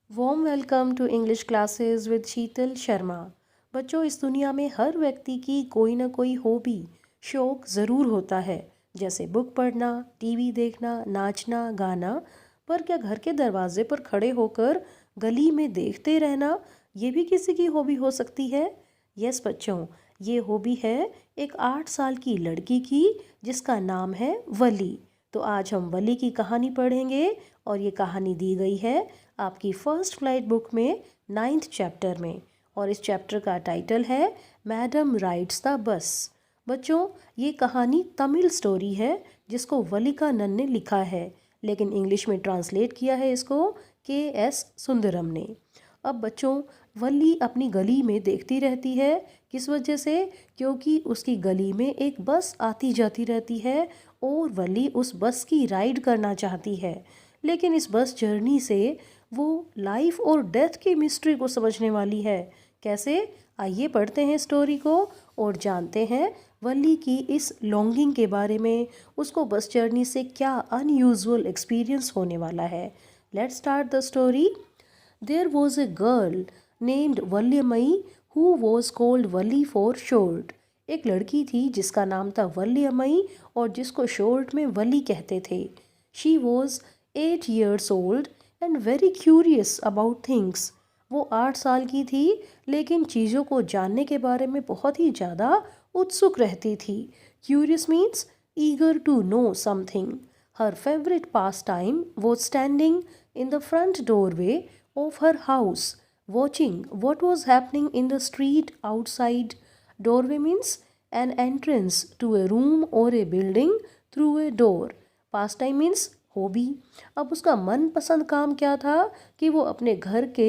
Warm welcome to English classes with Sheetal Sharma. बच्चों, इस दुनिया में हर व्यक्ति की कोई ना कोई हॉबी, शौक ज़रूर होता है। जैसे बुक पढ़ना, टीवी देखना, नाचना, गाना। पर क्या घर के दरवाजे पर खड़े होकर गली में देखते रहना, ये भी किसी की हॉबी हो सकती है? यस बच्चों, ये हॉबी है एक 8 साल की लड़की की, जिसका नाम है वली। तो आज हम वली की कहानी पढ़ेंगे और ये कहानी दी गई है आपकी फर्स्ट फ्लाइट बुक में 9th चैप्टर में। और इस चैप्टर का टाइटल है मैडम राइड्स द बस। बच्चों, ये कहानी तमिल स्टोरी है जिसको वलिका नन ने लिखा है, लेकिन इंग्लिश में ट्रांसलेट किया है इसको के.एस. सुंदरम ने। अब बच्चों, वली अपनी गली में देखती रहती है। किस वजह से? क्योंकि उसकी गली में एक बस आती जाती रहती है और वली उस बस की राइड करना चाहती है। लेकिन इस बस जर्नी से वो लाइफ और डेथ की मिस्ट्री को समझने वाली है। कैसे? आइए पढ़ते हैं स्टोरी को और जानते हैं वली की इस लॉन्गिंग के बारे में। उसको बस जर्नी से क्या अनयूजुअल एक्सपीरियंस होने वाला है। Let's start the story. There was a girl named वल्यमयी who was called Wali for short। एक लड़की थी जिसका नाम था वल्यमयी और जिसको शॉर्ट में वली कहते थे। She was 8 years old and very curious about things। वो 8 साल की थी, लेकिन चीज़ों को जानने के बारे में बहुत ही ज़्यादा उत्सुक रहती थी। Curious means eager to know something। Her favorite pastime was standing in the front doorway of her house, watching what was happening in the street outside। Doorway means an entrance to a room or a building through a door। Pastime means hobby. अब उसका मनपसंद काम क्या था कि वो अपने घर के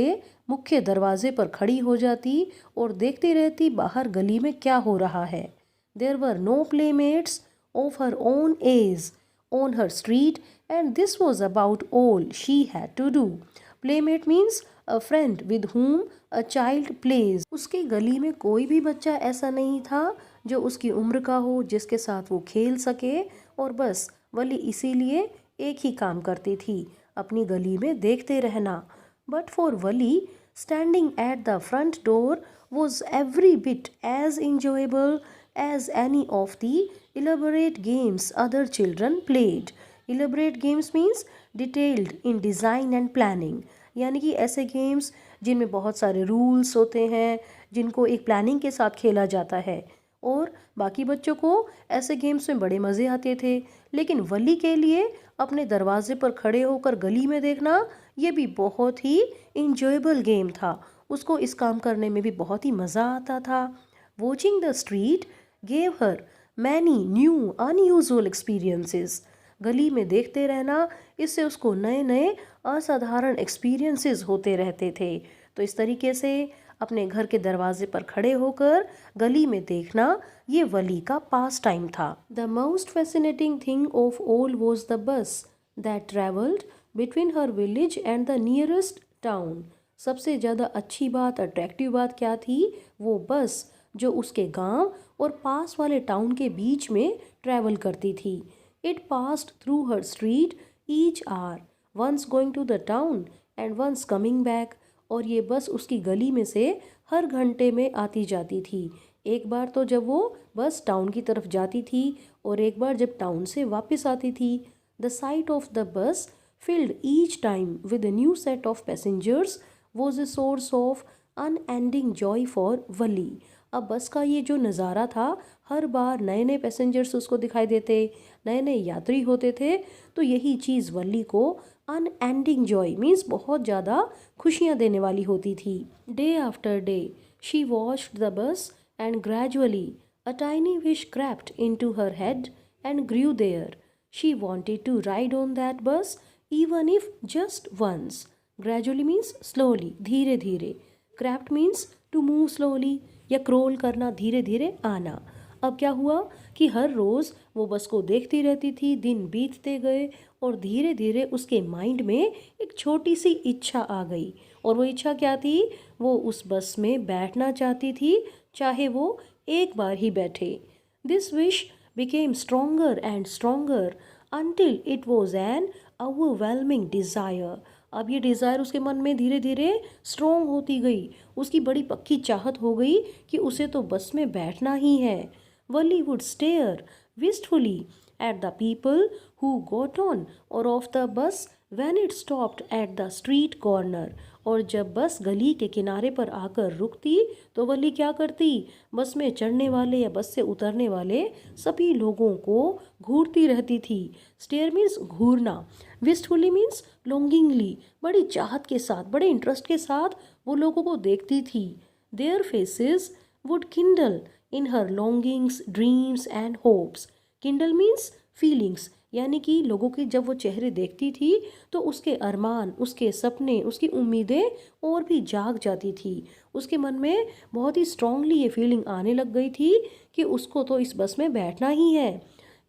मुख्य दरवाजे पर खड़ी हो जाती और देखती रहती बाहर गली में क्या हो रहा है। There were no playmates of her own age on her street and this was about all she had to do। Playmate means a friend with whom a child plays। उसकी गली में कोई भी बच्चा ऐसा नहीं था जो उसकी उम्र का हो, जिसके साथ वो खेल सके। और बस वली इसीलिए एक ही काम करती थी, अपनी गली में देखते रहना। But for Valli, standing at the front door was every bit as enjoyable as any of the elaborate games other children played। elaborate games means detailed in design and planning। यानी कि ऐसे गेम्स जिनमें बहुत सारे रूल्स होते हैं, जिनको एक प्लानिंग के साथ खेला जाता है। और बाकी बच्चों को ऐसे गेम्स में बड़े मज़े आते थे, लेकिन वली के लिए अपने दरवाजे पर खड़े होकर गली में देखना ये भी बहुत ही इंजॉयबल गेम था। उसको इस काम करने में भी बहुत ही मज़ा आता था। Watching the street gave her many new unusual experiences. गली में देखते रहना, इससे उसको नए नए असाधारण एक्सपीरियंसेस होते रहते थे। तो इस तरीके से अपने घर के दरवाजे पर खड़े होकर गली में देखना ये वली का पास टाइम था। The most fascinating thing of all was the bus that travelled between her village and the nearest town. सबसे ज़्यादा अच्छी बात, अट्रैक्टिव बात क्या थी? वो बस जो उसके गांव और पास वाले टाउन के बीच में ट्रैवल करती थी। It passed through her street each hour, once going to the town and once coming back. और ये बस उसकी गली में से हर घंटे में आती जाती थी। एक बार तो जब वो बस टाउन की तरफ जाती थी और एक बार जब टाउन से वापस आती थी। The site of the bus filled each time with a new set of passengers was a source of unending joy for वली। अब बस का ये जो नज़ारा था, हर बार नए नए पैसेंजर्स उसको दिखाई देते, नए नए यात्री होते थे, तो यही चीज़ वली को अनएंडिंग जॉय मीन्स बहुत ज़्यादा खुशियाँ देने वाली होती थी। Day after day she watched the bus and gradually a tiny wish crept into her head and grew there। She wanted to ride on that bus even if just once। Gradually means slowly, धीरे धीरे। Crept means to move slowly या crawl करना, धीरे धीरे आना। अब क्या हुआ कि हर रोज़ वो बस को देखती रहती थी, दिन बीतते गए और धीरे धीरे उसके माइंड में एक छोटी सी इच्छा आ गई। और वो इच्छा क्या थी? वो उस बस में बैठना चाहती थी, चाहे वो एक बार ही बैठे। This wish became stronger and stronger until it was an overwhelming desire। अब ये डिज़ायर उसके मन में धीरे धीरे स्ट्रोंग होती गई। उसकी बड़ी पक्की चाहत हो गई कि उसे तो बस में बैठना ही है। Valli would stare wistfully at the people who got on or off the bus when it stopped at the street corner। और जब बस गली के किनारे पर आकर रुकती तो वली क्या करती, बस में चढ़ने वाले या बस से उतरने वाले सभी लोगों को घूरती रहती थी। स्टेयर मीन्स घूरना, विस्टफुली मीन्स लॉन्गिंगली, बड़ी चाहत के साथ, बड़े इंटरेस्ट के साथ वो लोगों को देखती थी। Their faces would Kindle in her longings, dreams and hopes. Kindle means feelings, यानी कि लोगों के जब वो चेहरे देखती थी तो उसके अरमान, उसके सपने, उसकी उम्मीदें और भी जाग जाती थी। उसके मन में बहुत ही स्ट्रांगली ये फीलिंग आने लग गई थी कि उसको तो इस बस में बैठना ही है।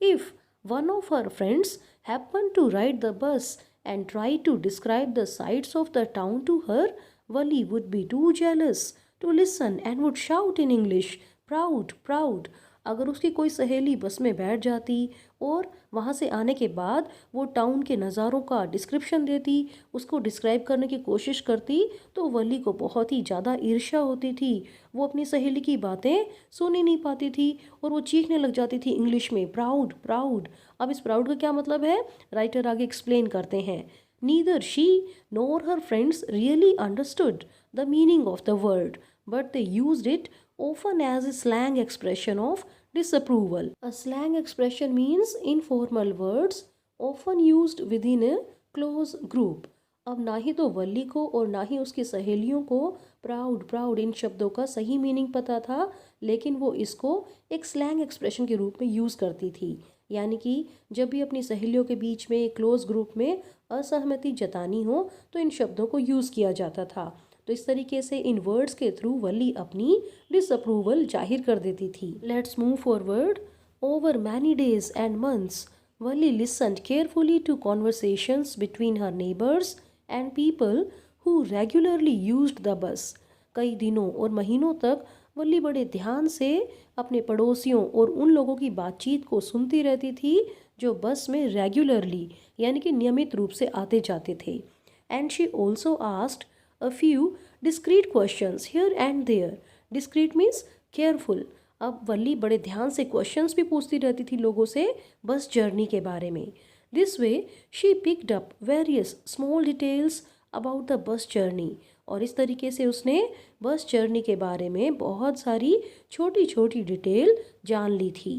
If one of her friends happen to ride the bus and try to describe the sides of the town to her, Valli would be too jealous to listen and would shout in English, proud proud. अगर उसकी कोई सहेली बस में बैठ जाती और वहाँ से आने के बाद वो टाउन के नज़ारों का डिस्क्रिप्शन देती, उसको डिस्क्राइब करने की कोशिश करती, तो वली को बहुत ही ज़्यादा ईर्ष्या होती थी। वो अपनी सहेली की बातें सुन ही नहीं पाती थी और वो चीखने लग जाती थी इंग्लिश में, प्राउड प्राउड। अब इस प्राउड का क्या मतलब है, राइटर आगे एक्सप्लेन करते हैं। Neither she NOR her friends really understood the meaning of the word, but they used it often as a slang expression of disapproval. A slang expression means informal words often used within a close group. अब ना ही तो वल्ली को और ना ही उसकी सहेलियों को proud proud इन शब्दों का सही मीनिंग पता था, लेकिन वो इसको एक स्लैंग एक्सप्रेशन के रूप में यूज़ करती थी। यानी कि जब भी अपनी सहेलियों के बीच में क्लोज ग्रुप में असहमति जतानी हो तो इन शब्दों को यूज़ किया जाता था। तो इस तरीके से इन वर्ड्स के थ्रू वली अपनी डिसअप्रूवल जाहिर कर देती थी। Let's move forward. Over many days and months Valli listened carefully to conversations between her neighbours and people who regularly used the bus. कई दिनों और महीनों तक वली बड़े ध्यान से अपने पड़ोसियों और उन लोगों की बातचीत को सुनती रहती थी जो बस में रेगुलरली यानी कि नियमित रूप से आते जाते थे। And she also asked a few discreet questions here and there। discreet means careful। अब वल्ली बड़े ध्यान से क्वेश्चंस भी पूछती रहती थी लोगों से बस जर्नी के बारे में। This way she picked up various small details about the bus journey. और इस तरीके से उसने बस जर्नी के बारे में बहुत सारी छोटी छोटी डिटेल जान ली थी।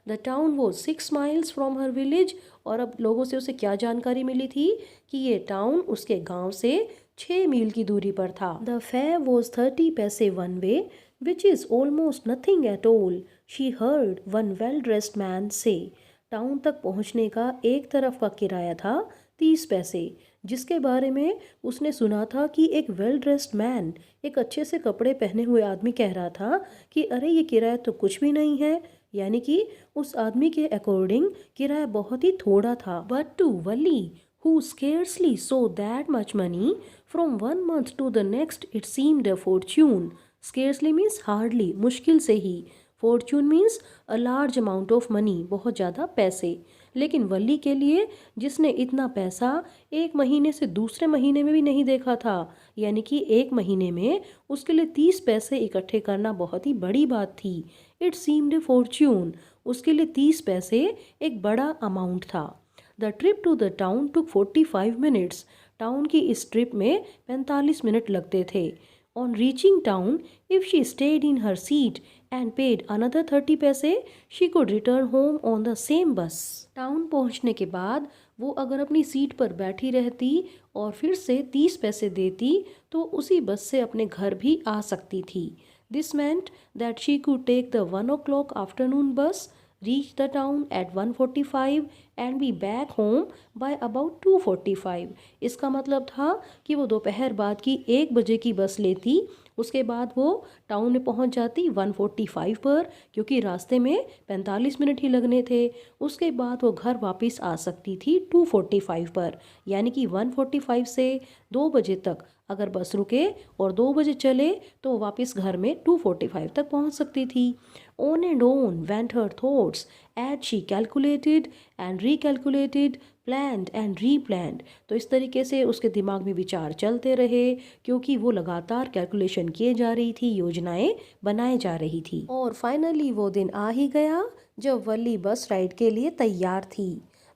The town was 6 miles from her village. और अब लोगों से उसे क्या जानकारी मिली थी कि ये टाउन उसके गांव से 6 मील की दूरी पर था। द फेयर वॉज 30 पैसे one way which is almost nothing at all, she heard one well dressed man से। टाउन तक पहुंचने का एक तरफ का किराया था 30 पैसे, जिसके बारे में उसने सुना था कि एक वेल ड्रेस्ड मैन, एक अच्छे से कपड़े पहने हुए आदमी कह रहा था कि अरे ये किराया तो कुछ भी नहीं है। यानी कि उस आदमी के अकॉर्डिंग किराया बहुत ही थोड़ा था। But to Valli who scarcely saw that much money, from 1 month to the next it seemed a fortune। scarcely means hardly, मुश्किल से ही। fortune means a large amount of money, बहुत ज़्यादा पैसे। लेकिन वली के लिए, जिसने इतना पैसा एक महीने से दूसरे महीने में भी नहीं देखा था, यानी कि एक महीने में उसके लिए 30 पैसे इकट्ठे करना बहुत ही बड़ी बात थी। इट सीम्ड ए फॉर्च्यून, उसके लिए 30 पैसे एक बड़ा अमाउंट था। The trip to the town took 45 minutes. Town की इस ट्रिप में 45 मिनट लगते थे। On reaching town if she stayed in her seat and paid another 30 paise she could return home on the same bus. Town पहुंचने के बाद वो अगर अपनी सीट पर बैठी रहती और फिर से 30 पैसे देती तो उसी बस से अपने घर भी आ सकती थी। This meant that she could take the 1 o'clock afternoon bus, reach the town at 1:45 and be back home by about 2:45। इसका मतलब था कि वो दोपहर बाद की 1 बजे की बस लेती, उसके बाद वो टाउन में पहुंच जाती 1:45 पर, क्योंकि रास्ते में 45 मिनट ही लगने थे। उसके बाद वो घर वापस आ सकती थी 2:45 पर, यानी कि 1:45 से 2 बजे तक अगर बस रुके और 2 बजे चले तो वापस घर में 2:45 तक पहुंच सकती थी। On and on went her thoughts as she calculated and recalculated planned and replanned. तो इस तरीके से उसके दिमाग में विचार चलते रहे, क्योंकि वो लगातार कैलकुलेशन किए जा रही थी, योजनाएं बनाए जा रही थी। और फाइनली वो दिन आ ही गया जब वल्ली बस राइड के लिए तैयार थी।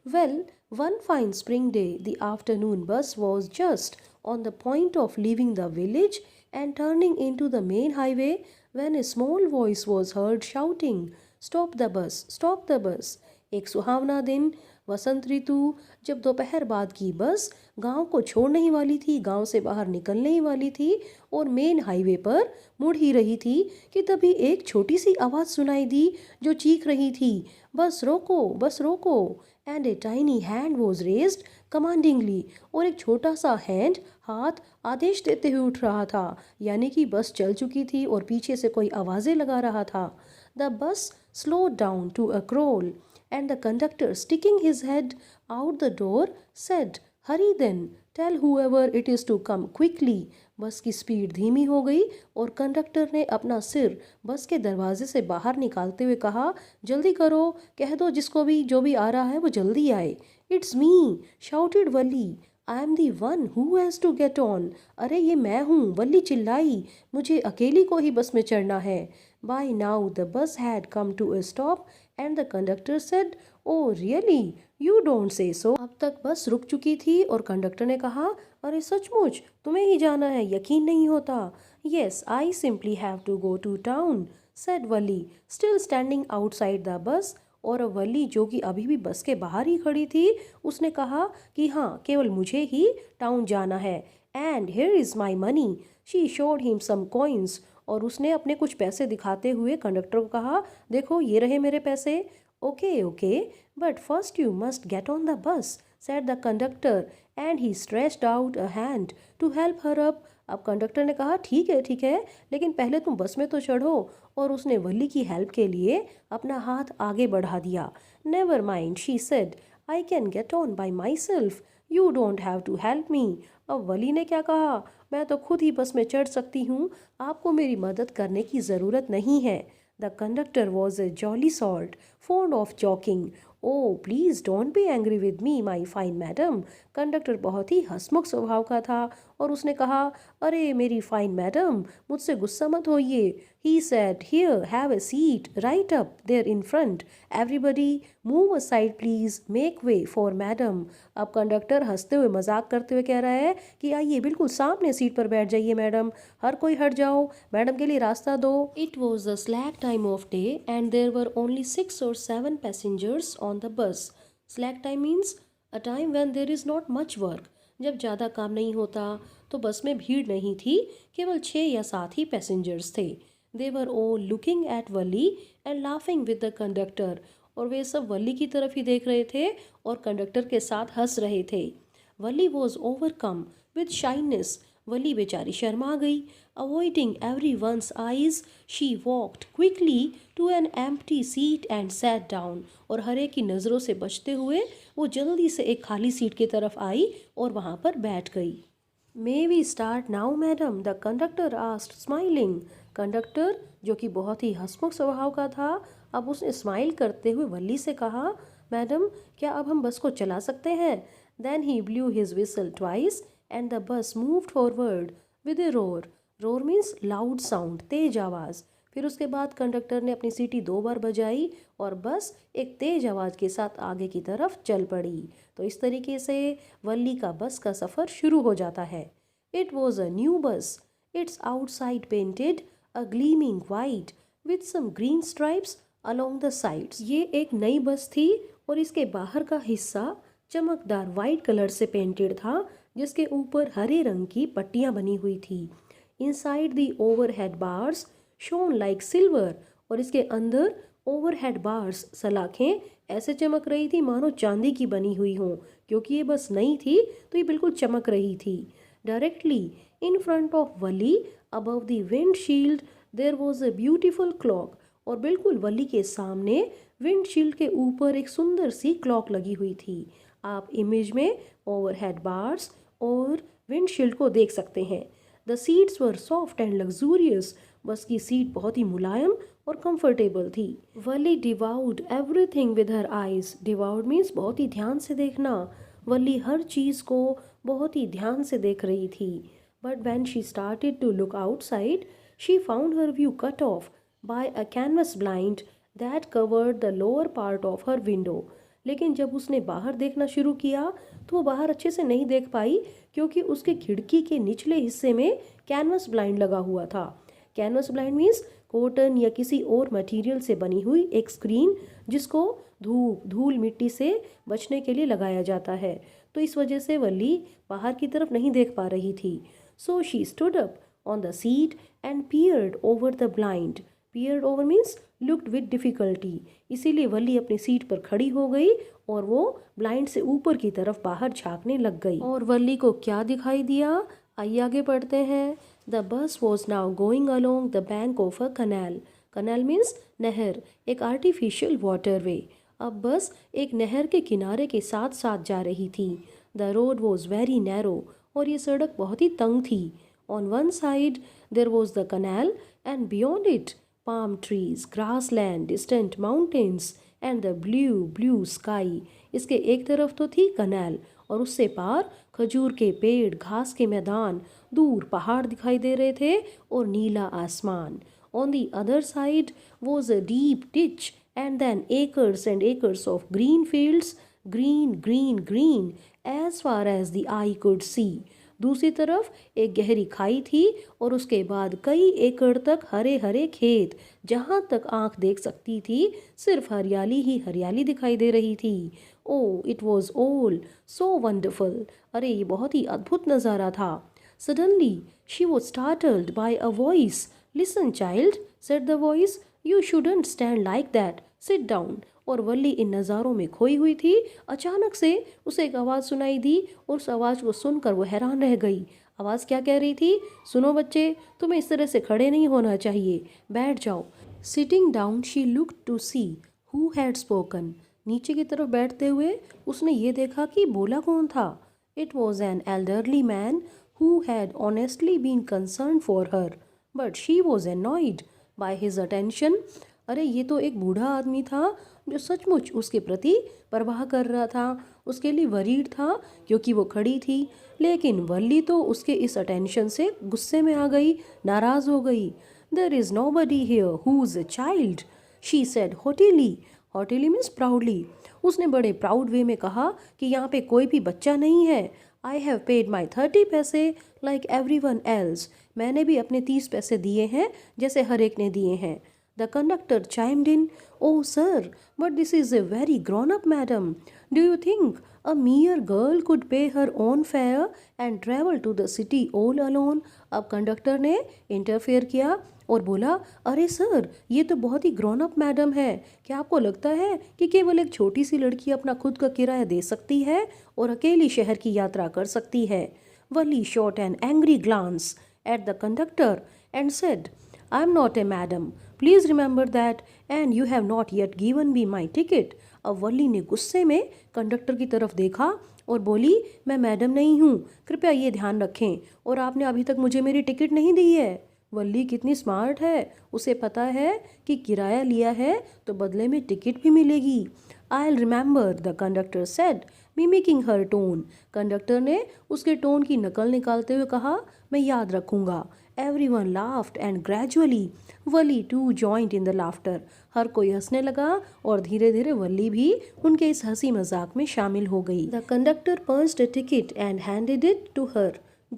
Well, one fine spring day the afternoon bus was just on the point of leaving the village and turning into the main highway when a small voice was heard shouting, "Stop the bus! Stop the bus!" एक सुहावना दिन, वसंत ऋतु, जब दोपहर बाद की बस गांव को छोड़ने ही वाली थी, गांव से बाहर निकलने ही वाली थी और मेन हाईवे पर मुड़ ही रही थी कि तभी एक छोटी सी आवाज़ सुनाई दी जो चीख रही थी, "बस रोको, बस रोको!" And a tiny hand was raised commandingly. और एक छोटा सा हैंड, हाथ, आदेश देते हुए उठ रहा था, यानी कि बस चल चुकी थी और पीछे से कोई आवाज़ें लगा रहा था। The bus slowed down to a crawl, and the conductor, sticking his head out the door, said, "Hurry then, tell whoever it is to come quickly." बस की स्पीड धीमी हो गई और कंडक्टर ने अपना सिर बस के दरवाजे से बाहर निकालते हुए कहा, "जल्दी करो, कह दो जिसको भी जो भी आ रहा है वो जल्दी आए." "It's me!" shouted Valli. "I am the one who has to get on." अरे ये मैं हूँ, वल्ली चिल्लाई, मुझे अकेली को ही बस में चढ़ना है। By now the bus had come to a stop and the conductor said, "Oh really? You don't say so." अब तक बस रुक चुकी थी और कंडक्टर ने कहा, "अरे सचमुच तुम्हें ही जाना है, यकीन नहीं होता." "Yes, I simply have to go to town," said Wali, still standing outside the bus. और वली, जो कि अभी भी बस के बाहर ही खड़ी थी, उसने कहा कि हाँ, केवल मुझे ही टाउन जाना है। "And here is my money." She showed him some coins. और उसने अपने कुछ पैसे दिखाते हुए कंडक्टर को कहा, "देखो ये रहे मेरे पैसे." "Okay okay, but first you must get on the bus," said the conductor, and he stretched out a hand to help her up. अब कंडक्टर ने कहा, ठीक है, लेकिन पहले तुम बस में तो चढ़ो। और उसने वल्ली की हेल्प के लिए अपना हाथ आगे बढ़ा दिया। "Never mind," she said, "I can get on by myself, you don't have to help me." अब वली ने क्या कहा, मैं तो खुद ही बस में चढ़ सकती हूँ, आपको मेरी मदद करने की ज़रूरत नहीं है। The conductor was a jolly salt, fond of joking. "Oh, please don't be angry with me, my fine madam." Conductor बहुत ही हंसमुख स्वभाव का था और उसने कहा, "अरे मेरी फाइन मैडम, मुझसे गुस्सा मत होइए." He said, "Here, have a seat, right up there in front. Everybody, move aside please, make way for madam." अब कंडक्टर हंसते हुए मजाक करते हुए कह रहा है कि आइए बिल्कुल सामने सीट पर बैठ जाइए मैडम, हर कोई हट जाओ, मैडम के लिए रास्ता दो। It was the slack time of day and there were only 6 or 7 passengers on the bus. Slack time means a time when there is not much work. जब ज़्यादा काम नहीं होता तो बस में भीड़ नहीं थी, केवल 6 या 7 ही पैसेंजर्स थे। They were all looking at Wali and laughing with the conductor. और वे सब वली की तरफ ही देख रहे थे और कंडक्टर के साथ हंस रहे थे। Valli was overcome with shyness. Valli बेचारी शर्मा गई। Avoiding every one's eyes, she walked quickly to an empty seat and sat down. और हर एक की नज़रों से बचते हुए वो जल्दी से एक खाली सीट की तरफ आई और वहाँ पर बैठ गई। "May we start now madam?" The conductor asked smiling. Conductor, जो कि बहुत ही हंसमुख स्वभाव का था, अब उसने स्माइल करते हुए वल्ली से कहा, "मैडम, क्या अब हम बस को चला सकते हैं?" Then he blew his whistle twice and the bus moved forward with a roar. Roar means loud sound, तेज आवाज़। फिर उसके बाद कंडक्टर ने अपनी सीटी 2 बार बजाई और बस एक तेज आवाज़ के साथ आगे की तरफ चल पड़ी। तो इस तरीके से वल्ली का बस का सफ़र शुरू हो जाता है। It was a new bus. Its outside painted a gleaming white with some green stripes along the sides. ये एक नई बस थी और इसके बाहर का हिस्सा चमकदार वाइट कलर से पेंटेड था, जिसके ऊपर हरे रंग की पट्टियाँ बनी हुई थी। Inside the overhead bars shown like silver. और इसके अंदर ओवरहेड बार्स, सलाखें, ऐसे चमक रही थी मानो चांदी की बनी हुई हों, क्योंकि ये बस नई थी तो ये बिल्कुल चमक रही थी। Directly in front of Valli, above the windshield, there was a beautiful clock. और बिल्कुल वली के सामने विंडशील्ड के ऊपर एक सुंदर सी क्लॉक लगी हुई थी। आप इमेज में ओवरहेड बार्स और विंडशील्ड को देख सकते हैं। The seats were soft and luxurious. बस की सीट बहुत ही मुलायम और कंफर्टेबल थी। वली devoid everything with her eyes. Devoid means बहुत ही ध्यान से देखना। वली हर चीज़ को बहुत ही ध्यान से देख रही थी। But when she started to look outside, she found her view cut off by a canvas blind that covered the lower part of her window. लेकिन जब उसने बाहर देखना शुरू किया तो वो बाहर अच्छे से नहीं देख पाई, क्योंकि उसके खिड़की के निचले हिस्से में कैनवस ब्लाइंड लगा हुआ था। कैनवस ब्लाइंड मीन्स कॉटन या किसी और मटेरियल से बनी हुई एक स्क्रीन, जिसको धूप धूल मिट्टी से बचने के लिए लगाया जाता है। तो इस वजह से वल्ली बाहर की तरफ नहीं देख पा रही थी। So she stood up on the seat and peered over the blind. peered over means looked with difficulty. इसीलिए वल्ली अपनी सीट पर खड़ी हो गई और वो ब्लाइंड से ऊपर की तरफ बाहर झांकने लग गई। और वल्ली को क्या दिखाई दिया, आइए आगे पढ़ते हैं। The bus was now going along the bank of a canal. Canal means नहर, एक आर्टिफिशियल वाटरवे। अब बस एक नहर के किनारे के साथ साथ जा रही थी। The road was very narrow, और ये सड़क बहुत ही तंग थी। On one side there was the kanal and beyond it palm trees, grassland, distant mountains and the blue sky। इसके एक तरफ तो थी कनाल और उससे पार खजूर के पेड़, घास के मैदान, दूर पहाड़ दिखाई दे रहे थे और नीला आसमान। On the other side was a deep ditch and then acres and acres of green fields, green, green, green as far as the eye could see। दूसरी तरफ एक गहरी खाई थी और उसके बाद कई एकड़ तक हरे हरे खेत, जहाँ तक आंख देख सकती थी सिर्फ हरियाली ही हरियाली दिखाई दे रही थी। Oh it was all so wonderful. अरे ये बहुत ही अद्भुत नज़ारा था। Suddenly she was startled by a voice. Listen child, said the voice, you shouldn't stand like that, sit down. और वल्ली इन नज़ारों में खोई हुई थी। अचानक से उसे एक आवाज़ सुनाई दी और उस आवाज़ को सुनकर वो हैरान रह गई। आवाज़ क्या कह रही थी? सुनो बच्चे, तुम्हें इस तरह से खड़े नहीं होना चाहिए, बैठ जाओ। Sitting down she looked to see who had spoken. नीचे की तरफ बैठते हुए उसने ये देखा कि बोला कौन था। It was an elderly man who had honestly been concern for her, but she was annoyed by his attention. अरे ये तो एक बूढ़ा आदमी था जो सचमुच उसके प्रति परवाह कर रहा था, उसके लिए वरीड था क्योंकि वो खड़ी थी। लेकिन वल्ली तो उसके इस अटेंशन से गुस्से में आ गई, नाराज हो गई। There is nobody here who is a child, she said haughtily. Haughtily means proudly. उसने बड़े प्राउड वे में कहा कि यहाँ पे कोई भी बच्चा नहीं है। आई हैव पेड माई 30 पैसे लाइक एवरीवन एल्स। मैंने भी अपने 30 पैसे दिए हैं जैसे हर एक ने दिए हैं। The conductor chimed in, "Oh, sir, but this is a very grown-up madam. Do you think a mere girl could pay her own fare and travel to the city all alone?" अब conductor ने interfere किया और बोला, अरे sir, ये तो बहुत ही grown up madam है। क्या आपको लगता है कि केवल एक छोटी सी लड़की अपना खुद का किराया दे सकती है और अकेली शहर की यात्रा कर सकती है? वली shot an angry glance at the conductor and said, "I am not a madam. Please remember that, and you have not yet given me my ticket." अब वल्ली ने गुस्से में कंडक्टर की तरफ देखा और बोली, मैं मैडम नहीं हूँ, कृपया ये ध्यान रखें, और आपने अभी तक मुझे मेरी टिकट नहीं दी है। वल्ली कितनी स्मार्ट है, उसे पता है कि किराया लिया है तो बदले में टिकट भी मिलेगी। I'll remember, the conductor said, mimicking her tone। Conductor ने उसके टोन की नकल निकालते हुए कहा, मैं याद रखूंगा। Everyone laughed and gradually Wali too joined in the laughter। हर कोई हंसने लगा और धीरे धीरे वली भी उनके इस हंसी मजाक में शामिल हो गई। The conductor punched a ticket and handed it to her.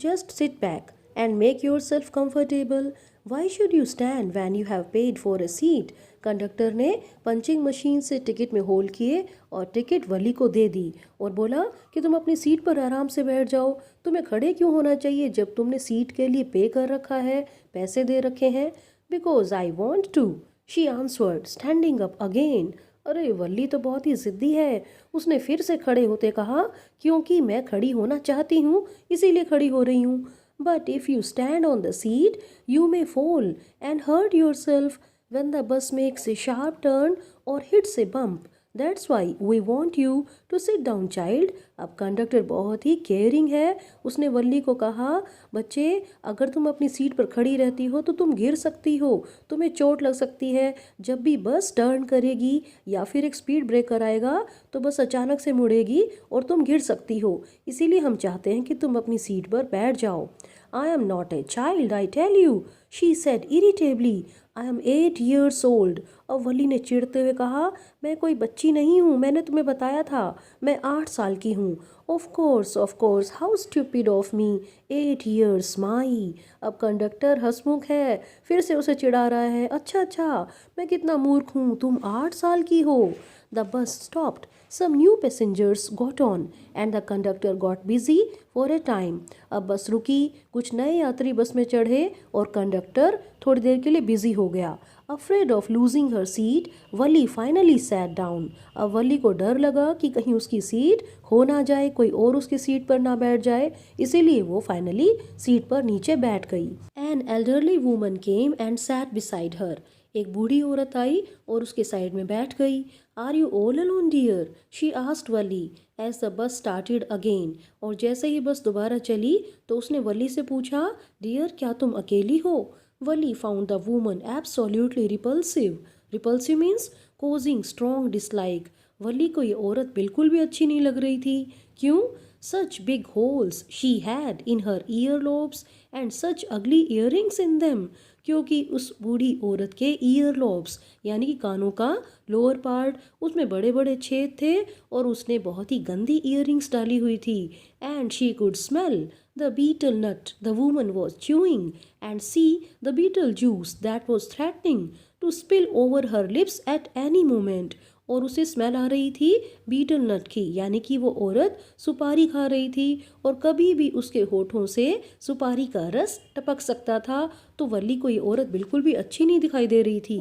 Just sit back and make yourself comfortable. Why should you stand when you have paid for a seat? Conductor ने पंचिंग मशीन से ticket में whole किए और ticket वली को दे दी और बोला कि तुम अपनी सीट पर आराम से बैठ जाओ, तुम्हें खड़े क्यों होना चाहिए जब तुमने सीट के लिए पे कर रखा है, पैसे दे रखे हैं। Because I want to, she answered, standing up again. अरे वल्ली तो बहुत ही जिद्दी है, उसने फिर से खड़े होते कहा, क्योंकि मैं खड़ी होना चाहती हूँ इसीलिए खड़ी हो रही हूँ। But if you stand on the seat you may fall and hurt yourself when the bus makes a sharp turn or hits a bump। That's why we want you to sit down child. अब conductor बहुत ही caring है। उसने वल्ली को कहा, बच्चे अगर तुम अपनी सीट पर खड़ी रहती हो तो तुम गिर सकती हो, तुम्हें चोट लग सकती है। जब भी बस टर्न करेगी या फिर एक स्पीड ब्रेकर आएगा तो बस अचानक से मुड़ेगी और तुम गिर सकती हो, इसीलिए हम चाहते हैं कि तुम अपनी सीट पर बैठ जाओ। I am not a child I tell you, she said irritably. I am 8 years old। अब वली ने चिढ़ते हुए कहा, मैं कोई बच्ची नहीं हूँ, मैंने तुम्हें बताया था मैं 8 साल की हूँ। Of course, how stupid of me, 8 years माई। अब कंडक्टर हंसमुख है, फिर से उसे चिढ़ा रहा है, अच्छा अच्छा, मैं कितना मूर्ख हूँ, तुम 8 साल की हो। The bus stopped, some new passengers got on and the conductor got busy for a time। अब बस रुकी, कुछ नए यात्री बस में चढ़े और कंडक्टर थोड़ी देर के लिए बिजी हो गया। Afraid of losing her seat, Wali finally sat down. अब वली को डर लगा कि कहीं उसकी सीट खो ना जाए, कोई और उसकी सीट पर ना बैठ जाए, इसीलिए वो फाइनली सीट पर नीचे बैठ गई। An elderly woman came and set beside her. एक बूढ़ी औरत आई और उसके साइड में बैठ गई। Are you all alone dear, she asked Valli as the bus started again. और जैसे ही बस दोबारा चली तो उसने वली से पूछा, डियर क्या तुम अकेली हो? Valli found the woman absolutely repulsive. Repulsive means causing strong dislike. Valli को ये औरत बिल्कुल भी अच्छी नहीं लग रही थी। क्यों? Such big holes she had in her year lobes and such अगली इयरिंग्स इन देम। क्योंकि उस बूढ़ी औरत के ईयर लॉब्स यानी कि कानों का लोअर पार्ट, उसमें बड़े बड़े छेद थे और उसने बहुत ही गंदी ईयरिंग्स डाली हुई थी। And she could smell the betel nut the woman was chewing and see the betel juice that was threatening to spill over her lips at any moment. और उसे स्मेल आ रही थी बीटल नट की, यानी कि वो औरत सुपारी खा रही थी और कभी भी उसके होठों से सुपारी का रस टपक सकता था। तो वली को ये औरत बिल्कुल भी अच्छी नहीं दिखाई दे रही थी।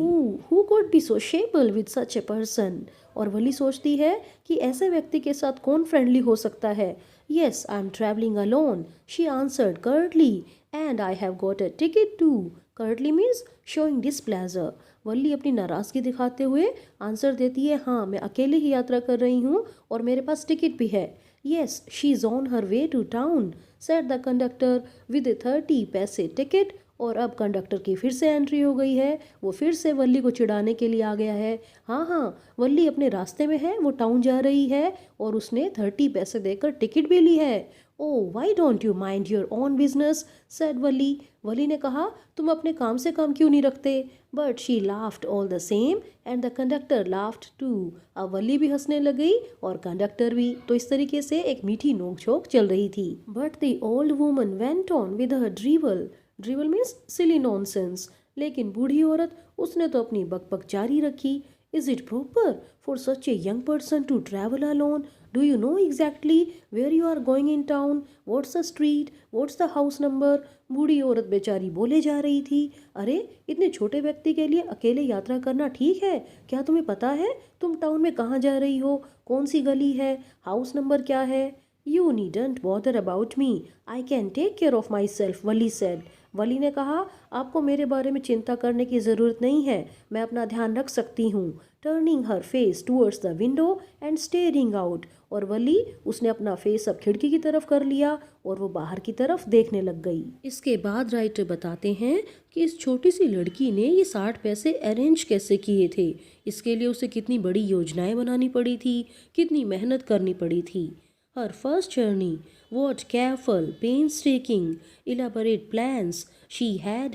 Who could be sociable with such a person. और वली सोचती है कि ऐसे व्यक्ति के साथ कौन फ्रेंडली हो सकता है। Yes I am travelling alone, she answered curtly, and I have got a ticket too. Curtly means showing displeasure. Valli अपनी नाराज़गी दिखाते हुए आंसर देती है, हाँ मैं अकेले ही यात्रा कर रही हूँ और मेरे पास टिकट भी है। Yes she is on her way to town, said the conductor with a 30 पैसे टिकट। और अब कंडक्टर की फिर से एंट्री हो गई है, वो फिर से वल्ली को चिढ़ाने के लिए आ गया है। हाँ हाँ, वल्ली अपने रास्ते में है, वो टाउन जा रही है और उसने 30 पैसे देकर टिकट भी ली है। Oh why don't you mind your own business, said Valli. Valli ने कहा, तुम अपने काम से काम क्यों नहीं रखते? But she laughed all the same and the conductor laughed too. अब वली भी हंसने लगी और कंडक्टर भी। तो इस तरीके से एक मीठी नोक-झोंक चल रही थी। But the old woman went on with her drivel. Drivel means silly nonsense. लेकिन बूढ़ी औरत, उसने तो अपनी बकबक जारी रखी। Is it proper for such a young person to travel alone? Do you know exactly where you are going in town? What's the street? What's the house number? बूढ़ी औरत बेचारी बोले जा रही थी, अरे इतने छोटे व्यक्ति के लिए अकेले यात्रा करना ठीक है क्या? तुम्हें पता है तुम टाउन में कहाँ जा रही हो, कौन सी गली है, हाउस नंबर क्या है? You needn't bother about me, I can take care of my self, Valli said. Valli ने कहा, आपको मेरे बारे में चिंता करने की ज़रूरत नहीं है, मैं अपना ध्यान रख सकती हूँ। Turning her face towards the window and steering out. और वली, उसने अपना फेस अब खिड़की की तरफ कर लिया और वो बाहर की तरफ देखने लग गई। इसके बाद राइटर बताते हैं कि इस छोटी सी लड़की ने ये 60 पैसे अरेंज कैसे किए थे। इसके लिए उसे कितनी बड़ी योजनाएं बनानी पड़ी थी, कितनी मेहनत करनी पड़ी थी। Her first journey, what careful, painstaking, elaborate plans she had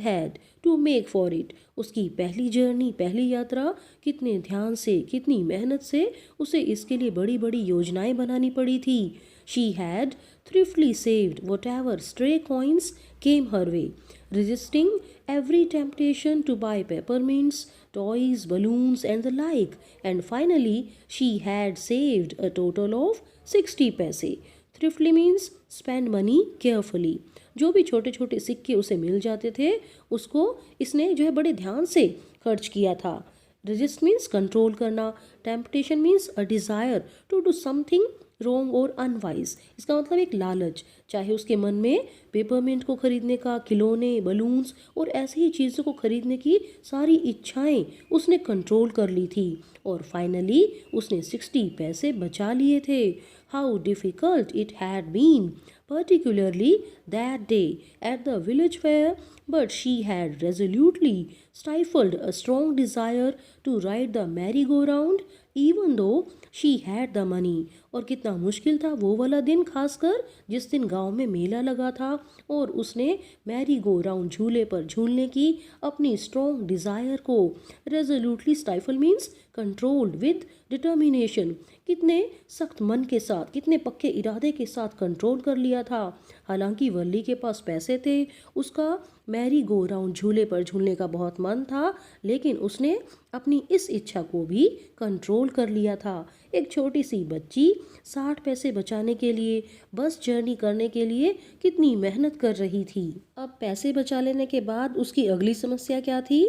to make for it। उसकी पहली जर्नी, पहली यात्रा, कितने ध्यान से, कितनी मेहनत से उसे इसके लिए बड़ी बड़ी योजनाएं बनानी पड़ी थी। She had thriftily saved whatever stray coins came her way, resisting every temptation to buy peppermints, toys, balloons, and the like. And finally, she had saved a total of 60 पैसे। थ्रिफ्टली मीन्स स्पेंड मनी केयरफुली। जो भी छोटे छोटे सिक्के उसे मिल जाते थे उसको इसने जो है बड़े ध्यान से खर्च किया था। रेजिस्ट मीन्स कंट्रोल करना। Temptation means a desire to do something wrong और अनवाइज, इसका मतलब एक लालच। चाहे उसके मन में पेपरमिंट को खरीदने का, खिलौने, बलून्स और ऐसी ही चीज़ों को खरीदने की सारी इच्छाएं उसने कंट्रोल कर ली थी। और फाइनली उसने 60 पैसे बचा लिए थे। How difficult it had been, particularly that day at the village fair, but she had resolutely stifled a strong desire to ride the merry-go-round, even though she had the money। और कितना मुश्किल था वो वाला दिन, खासकर जिस दिन गांव में मेला लगा था और उसने मैरी गो राउंड झूले पर झूलने की अपनी स्ट्रॉन्ग डिज़ायर को resolutely, stifle means controlled with determination, कितने सख्त मन के साथ, कितने पक्के इरादे के साथ कंट्रोल कर लिया था। हालांकि वल्ली के पास पैसे थे, उसका मैरी गो राउंड झूले पर झूलने का बहुत मन था, लेकिन उसने अपनी इस इच्छा को भी कंट्रोल कर लिया था। एक छोटी सी बच्ची 60 पैसे बचाने के लिए बस जर्नी करने के लिए कितनी मेहनत कर रही थी। अब पैसे बचा लेने के बाद उसकी अगली समस्या क्या थी?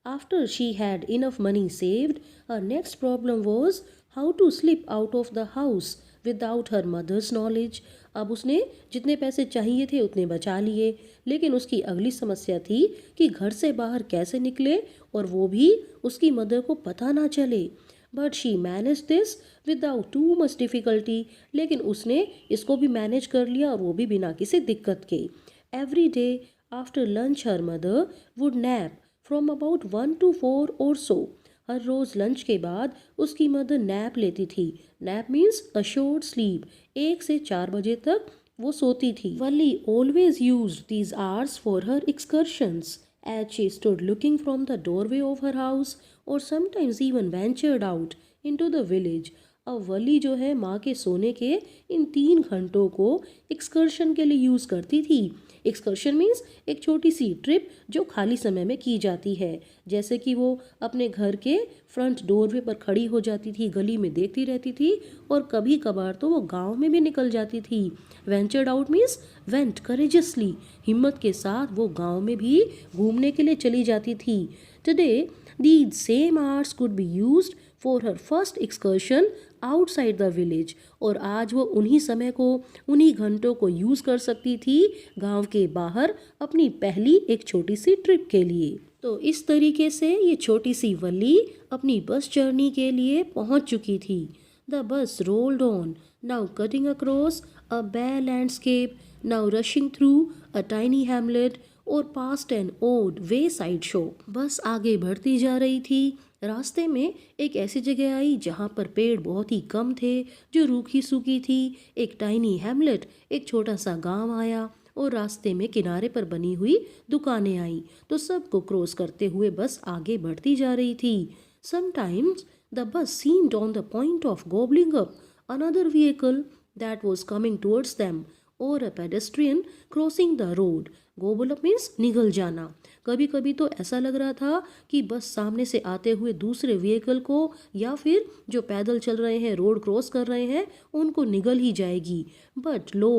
After she had enough money saved, her next problem was how to slip out of the house without her mother's knowledge. अब उसने जितने पैसे चाहिए थे उतने बचा लिए, लेकिन उसकी अगली समस्या थी कि घर से बाहर कैसे निकले और वो भी उसकी मदर को पता ना चले। But she manage this without too much difficulty, लेकिन उसने इसको भी मैनेज कर लिया और वो भी बिना किसी दिक्कत के। Every day after lunch her mother would nap from about 1 to 4 और सो। हर रोज़ लंच के बाद उसकी मदर नैप लेती थी। Nap means a short sleep, 1 से 4 बजे तक वो सोती थी। Valli always used these hours for her excursions as she stood looking from the doorway of her house or sometimes even ventured out into the village। अब वली जो है माँ के सोने के इन 3 घंटों को एक्सकर्शन के लिए यूज़ करती थी। एक्सकर्शन मीन्स एक छोटी सी ट्रिप जो खाली समय में की जाती है, जैसे कि वो अपने घर के फ्रंट डोरवे पर खड़ी हो जाती थी, गली में देखती रहती थी, और कभी कभार तो वो गांव में भी निकल जाती थी। वेंचर्ड आउट मीन्स वेंट करेजसली, हिम्मत के साथ वो गांव में भी घूमने के लिए चली जाती थी। Today these same hours could be used for her first excursion outside the village. और आज वो उन्हीं समय को, उन्हीं घंटों को यूज़ कर सकती थी गांव के बाहर अपनी पहली एक छोटी सी ट्रिप के लिए। तो इस तरीके से ये छोटी सी वल्ली अपनी बस जर्नी के लिए पहुंच चुकी थी। The bus rolled on, now cutting across a bare landscape, now rushing through a tiny Hamlet और past and odd way side shop. बस आगे बढ़ती जा रही थी। रास्ते में एक ऐसी जगह आई जहाँ पर पेड़ बहुत ही कम थे, जो रूखी सूखी थी। एक टाइनी हैमलेट, एक छोटा सा गांव आया, और रास्ते में किनारे पर बनी हुई दुकानें आई। तो सबको क्रॉस करते हुए बस आगे बढ़ती जा रही थी। Sometimes the bus seemed on the point of gobbling up another vehicle that was coming towards them, or a pedestrian crossing the road। gobble up means निगल जाना। कभी कभी तो ऐसा लग रहा था कि बस सामने से आते हुए दूसरे व्हीकल को, या फिर जो पैदल चल रहे हैं, रोड क्रॉस कर रहे हैं, उनको निगल ही जाएगी। But low,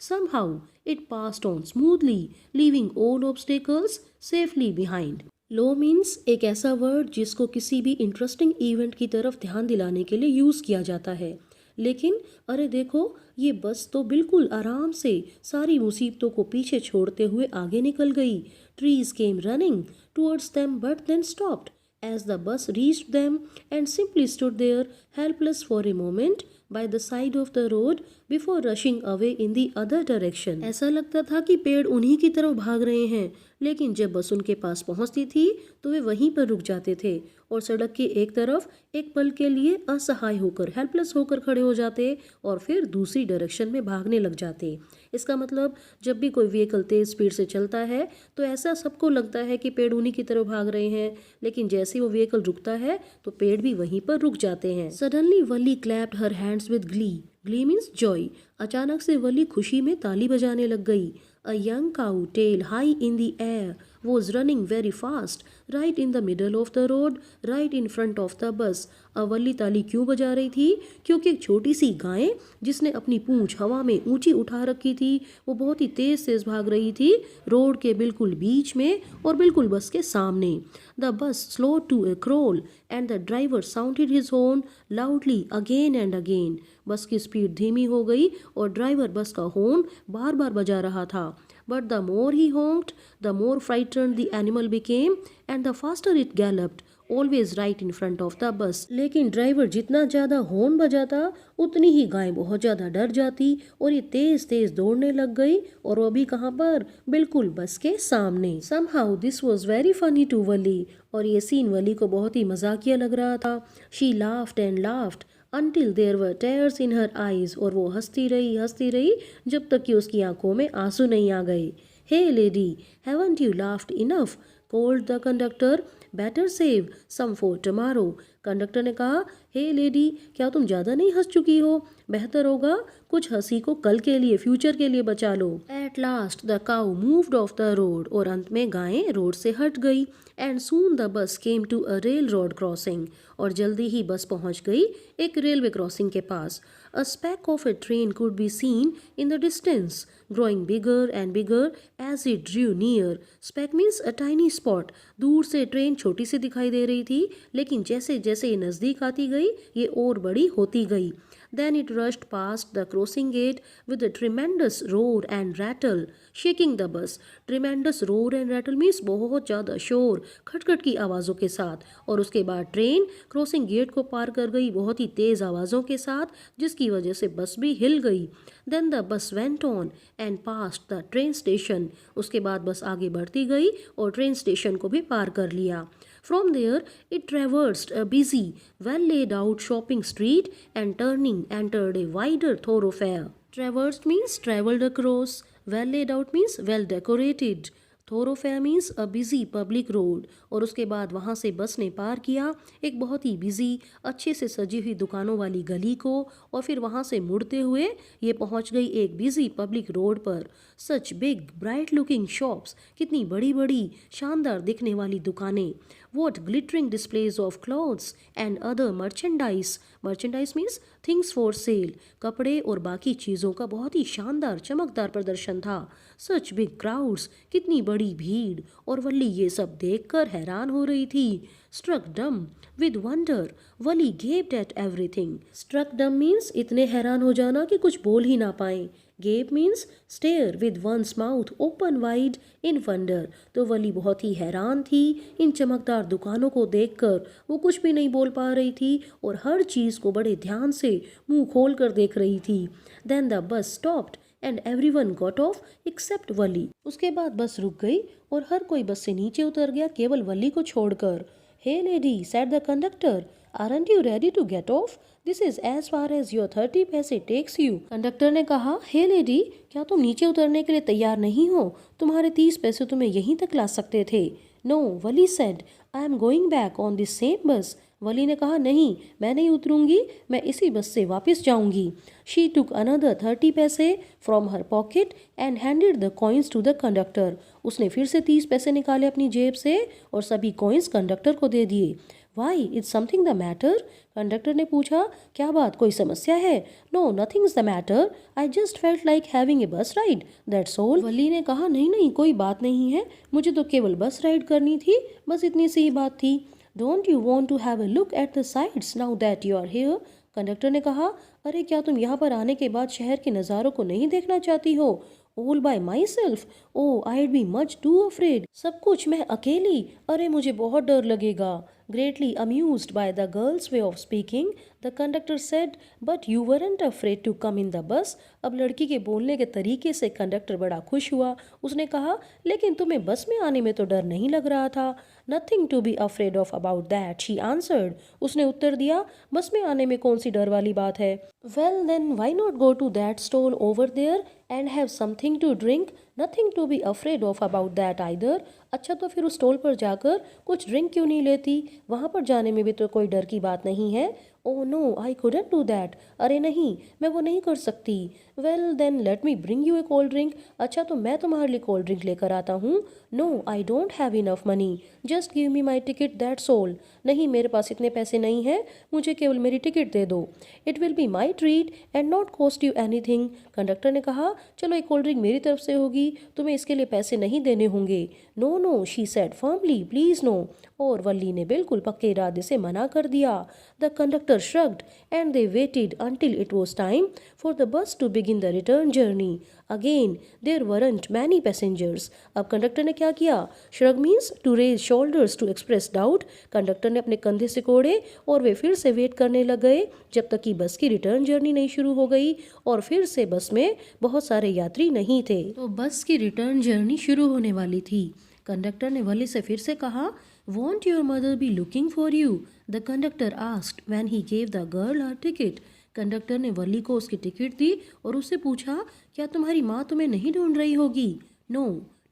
somehow it passed on smoothly, leaving all obstacles safely behind। Low means एक ऐसा वर्ड जिसको किसी भी इंटरेस्टिंग इवेंट की तरफ ध्यान दिलाने के लिए यूज़ किया जाता है। लेकिन अरे देखो, ये बस तो बिल्कुल आराम से सारी मुसीबतों को पीछे छोड़ते हुए आगे निकल गई। Trees came running towards them but then stopped as the bus reached them and simply stood there helpless for a moment by the side of the road before rushing away in the other direction। ऐसा लगता था कि पेड़ उन्हीं की तरफ भाग रहे हैं, लेकिन जब बस उनके पास पहुंचती थी तो वे वहीं पर रुक जाते थे और सड़क की एक तरफ एक पल के लिए असहाय होकर, हेल्पलेस होकर खड़े हो जाते और फिर दूसरी डायरेक्शन में भागने लग जाते। इसका मतलब जब भी कोई व्हीकल तेज स्पीड से चलता है तो ऐसा सबको लगता है कि पेड़ उन्हीं की तरफ भाग रहे हैं, लेकिन जैसे वो व्हीकल रुकता है तो पेड़ भी वहीं पर रुक जाते हैं। Suddenly Valli clapped her hands with glee. Glee means joy. अचानक से वल्ली खुशी में ताली बजाने लग गई। A young cow tail high in the air was running very fast, right in the middle of the road, right in front of the bus. अवली ताली क्यों बजा रही थी? क्योंकि एक छोटी सी गाय जिसने अपनी पूंछ हवा में ऊंची उठा रखी थी, वो बहुत ही तेज तेज भाग रही थी रोड के बिल्कुल बीच में और बिल्कुल बस के सामने. The bus slowed to a crawl and the driver sounded his horn loudly again and again. बस की स्पीड धीमी हो गई और ड्राइवर बस का हॉर्न बार बार बजा रहा था. But the more he honked, the more frightened the animal became and the faster it galloped, always right in front of the bus. लेकिन ड्राइवर जितना ज़्यादा हॉर्न बजाता उतनी ही गाय बहुत ज़्यादा डर जाती और ये तेज तेज दौड़ने लग गई और वो भी कहाँ पर? बिल्कुल बस के सामने. Somehow this was very funny to वली और ये सीन वली को बहुत ही मजाकिया लग रहा था. She laughed and laughed until there were tears in her eyes. और वो हंसती रही जब तक कि उसकी आंखों में आंसू नहीं आ गए. Hey lady, haven't you laughed enough? called the conductor. Better save some for tomorrow. Conductor ने कहा, हे लेडी, क्या तुम ज़्यादा नहीं हंस चुकी हो? बेहतर होगा कुछ हंसी को कल के लिए, फ्यूचर के लिए बचा लो. At last the cow moved off the road. और अंत में गायें रोड से हट गई. And soon the bus came to a railroad crossing. और जल्दी ही बस पहुंच गई एक रेलवे क्रॉसिंग के पास. A speck of a train could be seen in the distance, growing bigger and bigger as it drew near. Speck means a tiny spot. दूर से ट्रेन छोटी सी दिखाई दे रही थी, लेकिन जैसे जैसे ये नज़दीक आती गई ये और बड़ी होती गई. Then it rushed past the crossing gate with a tremendous roar and rattle, shaking the bus. Tremendous roar and rattle means बहुत ज़्यादा शोर, खटखट की आवाज़ों के साथ. और उसके बाद ट्रेन क्रॉसिंग गेट को पार कर गई बहुत ही तेज़ आवाज़ों के साथ, जिसकी वजह से बस भी हिल गई. Then the bus went on and passed the train station. उसके बाद बस आगे बढ़ती गई और ट्रेन स्टेशन को भी पार कर लिया. From there, it traversed a busy, well laid out shopping street and turning entered a wider thoroughfare. Traversed means traveled across. Well laid out means well decorated. thoroughfare means a busy public road. और उसके बाद वहाँ से बस ने पार किया एक बहुत ही बिजी, अच्छे से सजी हुई दुकानों वाली गली को और फिर वहाँ से मुड़ते हुए ये पहुँच गई एक बिजी पब्लिक रोड पर. Such big bright looking shops, कितनी बड़ी बड़ी शानदार दिखने वाली दुकानें. What glittering displays of clothes and other merchandise. Merchandise means things for sale. कपड़े और बाकी चीज़ों का बहुत ही शानदार चमकदार प्रदर्शन था. Such big crowds, कितनी बड़ी भीड़. और वल्ली ये सब देखकर हैरान हो रही थी. Struck dumb with wonder, Wali gaped at everything. Struck dumb means इतने हैरान हो जाना कि कुछ बोल ही ना पाए. Gape means stare with one's mouth open wide in wonder. तो वली बहुत ही हैरान थी इन चमकदार दुकानों को देखकर. वो कुछ भी नहीं बोल पा रही थी और हर चीज़ को बड़े ध्यान से मुंह खोल कर देख रही थी. Then the bus stopped and everyone got off except वली. उसके बाद बस रुक गई और हर कोई बस से नीचे उतर गया केवल वली को छोड़कर. Hey lady, said the conductor, aren't you ready to get off? This is as far as your 30 पैसे takes you. कंडक्टर ने कहा, हे लेडी, क्या तुम नीचे उतरने के लिए तैयार नहीं हो? तुम्हारे 30 पैसे तुम्हें यहीं तक ला सकते थे. No, Valli said, I am going back on this same bus. Valli ने कहा, नहीं, मैं नहीं उतरूंगी, मैं इसी बस से वापस जाऊंगी. She took another 30 पैसे from her pocket and handed the coins to the conductor. उसने फिर से 30 पैसे निकाले अपनी जेब से और सभी कॉइन्स कंडक्टर को दे दिए. Why? Is something the matter? Conductor ने पूछा, क्या बात, कोई समस्या है? No, nothing is the matter. I just felt like having a bus ride. That's all. वली ने कहा, नहीं, कोई बात नहीं है, मुझे तो केवल बस राइड करनी थी, बस इतनी सी ही बात थी. Don't you want to have a look at the sights now that you are here? Conductor ने कहा, अरे क्या तुम यहाँ पर आने के बाद शहर के नज़ारों को नहीं देखना चाहती हो? All by myself? Oh, I'd be much too afraid. सब कुछ मैं अकेली, अरे मुझे बहुत डर लगेगा. Greatly amused by the girl's way of speaking, the conductor said, but you weren't afraid to come in the bus. अब लड़की के बोलने के तरीके से कंडक्टर बड़ा खुश हुआ. उसने कहा, लेकिन तुम्हें बस में आने में तो डर नहीं लग रहा था. Nothing to be afraid of about that, she answered. उसने उत्तर दिया, बस में आने में कौन सी डर वाली बात है. Well then, why not go to that stall over there and have something to drink? Nothing to be afraid of about that either. अच्छा तो फिर उस स्टॉल पर जाकर कुछ ड्रिंक क्यों नहीं लेती? वहाँ पर जाने में भी तो कोई डर की बात नहीं है. Oh no, I couldn't do that. अरे नहीं, मैं वो नहीं कर सकती। Well then let me bring you a cold drink. अच्छा तो मैं तुम्हारे लिए कोल्ड ड्रिंक लेकर आता हूँ। No I don't have enough money, just give me my ticket that's all. नहीं मेरे पास इतने पैसे नहीं हैं, मुझे केवल मेरी टिकट दे दो। It will be my treat and not cost you anything. Conductor ने कहा, चलो एक कोल्ड ड्रिंक मेरी तरफ से होगी, तुम्हें इसके लिए पैसे नहीं देने होंगे। No no, she said firmly, please no. और वल्ली ने बिल्कुल पक्के इरादे से मना कर दिया। The conductor shrugged and they waited until it was time for the bus to begin the return journey. Again, there weren't many passengers. अब कंडक्टर ने क्या किया? Shrug means to raise shoulders to express doubt. Conductor ने अपने कंधे सिकोड़े और वे फिर से वेट करने लग गए जब तक कि बस की रिटर्न जर्नी नहीं शुरू हो गई और फिर से बस में बहुत सारे यात्री नहीं थे। तो बस की रिटर्न जर्नी शुरू होने वाली थी। कंडक्टर ने वली से फिर से कहा, Won't your mother be looking for you? The conductor asked when he gave the girl her ticket. Conductor ने वली को उसकी टिकट दी और उससे पूछा, क्या तुम्हारी माँ तुम्हें नहीं ढूंढ रही होगी? No,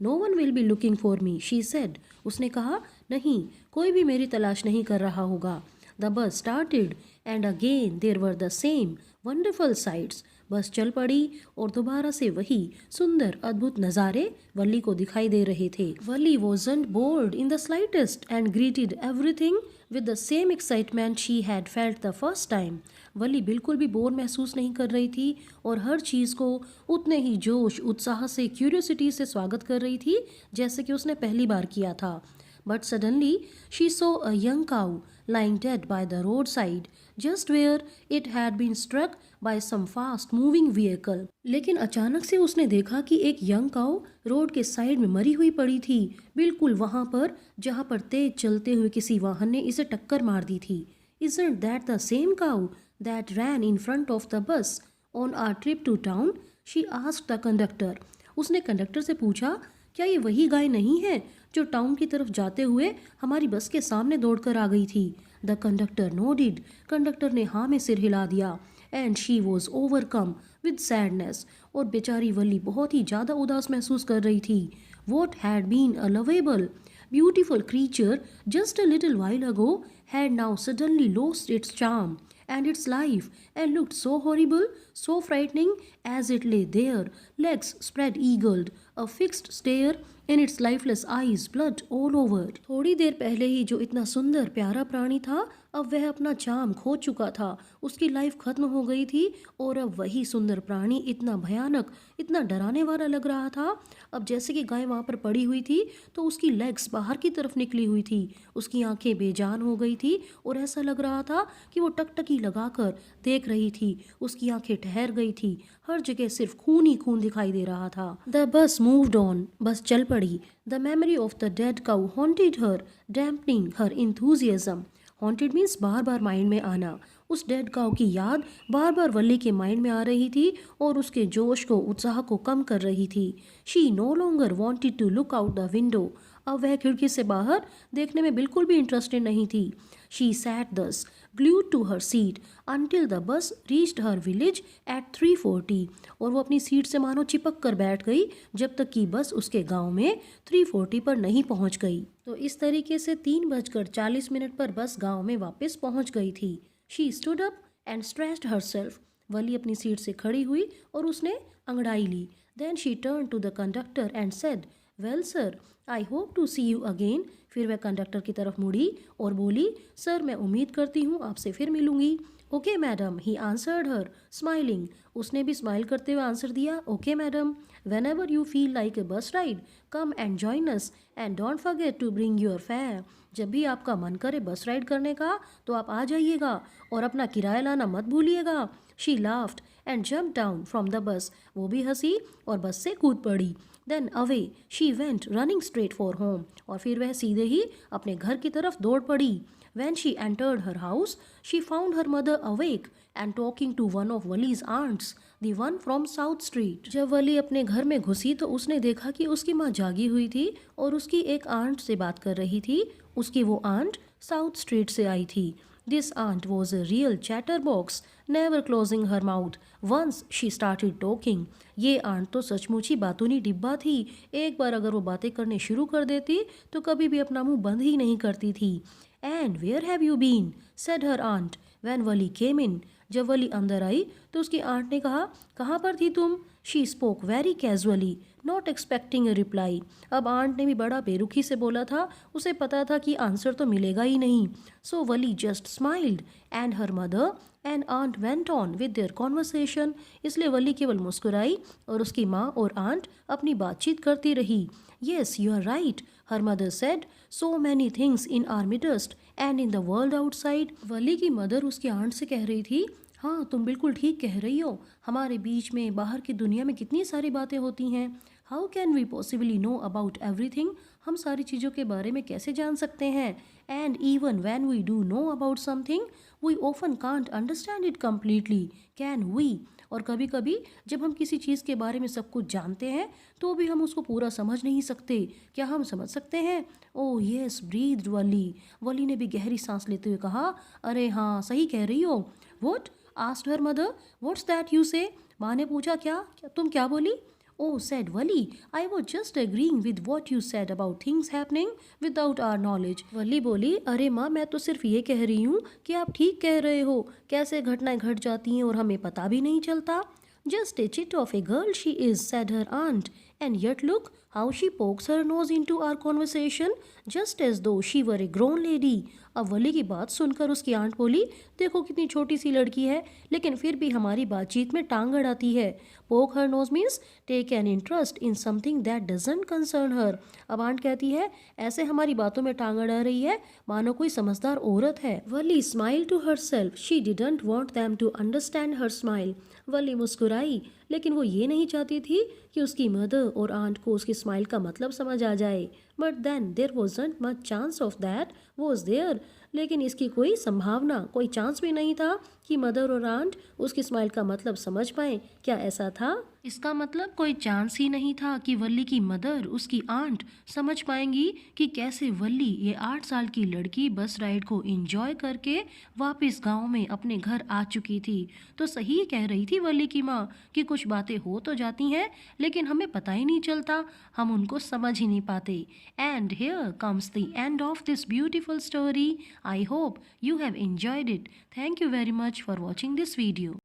no one will be looking for me, she said. उसने कहा, नहीं, कोई भी मेरी तलाश नहीं कर रहा होगा। The bus started and again there were the same wonderful sights. Bus चल पड़ी और दोबारा से वही सुंदर अद्भुत नज़ारे वली को दिखाई दे रहे थे। वली wasn't bored in the slightest and greeted everything with the same excitement she had felt the first time. वली बिल्कुल भी बोर महसूस नहीं कर रही थी और हर चीज़ को उतने ही जोश उत्साह से क्यूरियोसिटी से स्वागत कर रही थी जैसे कि उसने पहली बार किया था। But suddenly she saw a young cow lying dead by the roadside, just where it had been struck by some fast moving vehicle. लेकिन अचानक से उसने देखा कि एक यंग काऊ रोड के साइड में मरी हुई पड़ी थी, बिल्कुल वहां पर जहां पर तेज चलते हुए किसी वाहन ने इसे टक्कर मार दी थी। Isn't that the same cow that ran in front of the bus on our trip to town? She asked the conductor. उसने कंडक्टर से पूछा, क्या ये वही गाय नहीं है जो टाउन की तरफ जाते हुए हमारी बस के सामने दौड़कर आ गई थी? The conductor नोडिड। कंडक्टर ने हाँ में सिर हिला दिया। And she was overcome with sadness. और बेचारी वली बहुत ही ज़्यादा उदास महसूस कर रही थी। What had been a lovable beautiful creature just a little while ago had now suddenly lost its charm and its life and looked so horrible, so frightening as it lay there, legs spread eagled, a fixed stare in its lifeless eyes, blood all over. थोड़ी देर पहले ही जो इतना सुंदर प्यारा प्राणी था अब वह अपना चार्म खो चुका था, उसकी लाइफ खत्म हो गई थी और अब वही सुंदर प्राणी इतना भयानक, इतना डराने वाला लग रहा था। अब जैसे कि गाय वहाँ पर पड़ी हुई थी तो उसकी लेग्स बाहर की तरफ निकली हुई थी, उसकी आंखें बेजान हो गई थी और ऐसा लग रहा था कि वो टकटकी लगाकर देख रही थी, उसकी आंखें ठहर गई थी, हर जगह सिर्फ खून ही खून दिखाई दे रहा था। द बस मूव्ड ऑन, बस चल पड़ी। The memory of the dead cow haunted her, dampening her enthusiasm. Haunted means bar bar mind में आना। उस डेड काउ की याद बार बार वल्ली के माइंड में आ रही थी और उसके जोश को, उत्साह को कम कर रही थी। She no longer wanted to look out the window. अब वह खिड़की से बाहर देखने में बिल्कुल भी इंटरेस्टेड नहीं थी। शी सैट दस glued to her seat until the bus reached her village at 3:40। और वो अपनी सीट से मानो चिपक कर बैठ गई जब तक कि बस उसके गांव में 3:40 पर नहीं पहुंच गई। तो इस तरीके से 3:40 पर बस गांव में वापस पहुंच गई थी। She stood up and stretched herself. Valli अपनी सीट से खड़ी हुई और उसने अंगड़ाई ली। Then she turn to the conductor and said, well sir, I hope to see you again. फिर वह कंडक्टर की तरफ मुड़ी और बोली, सर मैं उम्मीद करती हूँ आपसे फिर मिलूंगी। Okay madam, he answered her smiling. उसने भी स्माइल करते हुए आंसर दिया, okay madam, whenever you feel like a bus ride come and join us and don't forget to bring your fare. जब भी आपका मन करे बस राइड करने का तो आप आ जाइएगा और अपना किराया लाना मत भूलिएगा। She laughed and jump down from the bus. वो भी हंसी और बस से कूद पड़ी। Then away she went running straight for home. और फिर वह सीधे ही अपने घर की तरफ दौड़ पड़ी। When she entered her house, she found her mother awake and talking to one of Wali's aunts, the one from South Street. जब वली अपने घर में घुसी तो उसने देखा कि उसकी माँ जागी हुई थी और उसकी एक आंट से बात कर रही थी। उसकी वो आंट साउथ स्ट्रीट से आई थी। This aunt was a real chatterbox, never closing her mouth once she started talking. ये आंट तो सचमुच ही बातूनी डिब्बा थी। एक बार अगर वो बातें करने शुरू कर देती तो कभी भी अपना मुंह बंद ही नहीं करती थी। And where have you been? said her aunt. When Wali came in, जब वली अंदर आई तो उसकी आंट ने कहा, कहाँ पर थी तुम? She spoke very casually, not expecting a reply. अब आंट ने भी बड़ा बेरुखी से बोला था, उसे पता था कि आंसर तो मिलेगा ही नहीं। So Valli just smiled and her mother and aunt went on with their conversation. इसलिए वली केवल मुस्कुराई और उसकी माँ और आंट अपनी बातचीत करती रही। Yes, you are right, her mother said, so many things in our midst and in the world outside. Valli की मदर उसकी आंट से कह रही थी, हाँ तुम बिल्कुल ठीक कह रही हो, हमारे बीच में बाहर की दुनिया में कितनी सारी बातें होती हैं। How can we possibly know about everything? हम सारी चीज़ों के बारे में कैसे जान सकते हैं? And even when we do know about something we often can't understand it completely, can we? और कभी कभी जब हम किसी चीज़ के बारे में सब कुछ जानते हैं तो भी हम उसको पूरा समझ नहीं सकते। क्या हम समझ सकते हैं? ओह यस, ब्रीथ वली। वली ने भी गहरी सांस लेते हुए कहा, अरे हाँ सही कह रही हो। What? Asked her mother. What's that you से? माँ ने पूछा, क्या तुम क्या बोली? Oh, said Wali, I was just agreeing with what you said about things happening without our knowledge. वली बोली, अरे माँ मैं तो सिर्फ ये कह रही हूँ कि आप ठीक कह रहे हो, कैसे घटनाएं घट जाती हैं और हमें पता भी नहीं चलता। Just a chit of a girl she is, said her aunt, and yet look how she pokes her nose into our conversation, just as though she were a grown lady. अब वली की बात सुनकर उसकी आंट बोली, देखो कितनी छोटी सी लड़की है, लेकिन फिर भी हमारी बातचीत में टांग अड़ाती है। Poke her nose means take an interest in something that doesn't concern her. अब आंट कहती है, ऐसे हमारी बातों में टांग अड़ा रही है मानो कोई समझदार औरत है। Valli smile to her self, she didn't want them to understand her smile. Valli मुस्कुराई, लेकिन वो ये नहीं चाहती थी कि उसकी मदर और आंट को उसकी स्माइल का मतलब समझ आ जाए। But then there wasn't much chance of that was there. लेकिन इसकी कोई संभावना, कोई चांस भी नहीं था कि मदर और आंट उसकी स्माइल का मतलब समझ पाए। क्या ऐसा था? इसका मतलब कोई चांस ही नहीं था कि वल्ली की मदर, उसकी आंट समझ पाएंगी कि कैसे वल्ली, ये 8 साल की लड़की, बस राइड को एंजॉय करके वापस गांव में अपने घर आ चुकी थी। तो सही कह रही थी वल्ली की माँ कि कुछ बातें हो तो जाती हैं लेकिन हमें पता ही नहीं चलता, हम उनको समझ ही नहीं पाते। And here comes the end of this beautiful story. I hope you have enjoyed it. Thank you very much for watching this video.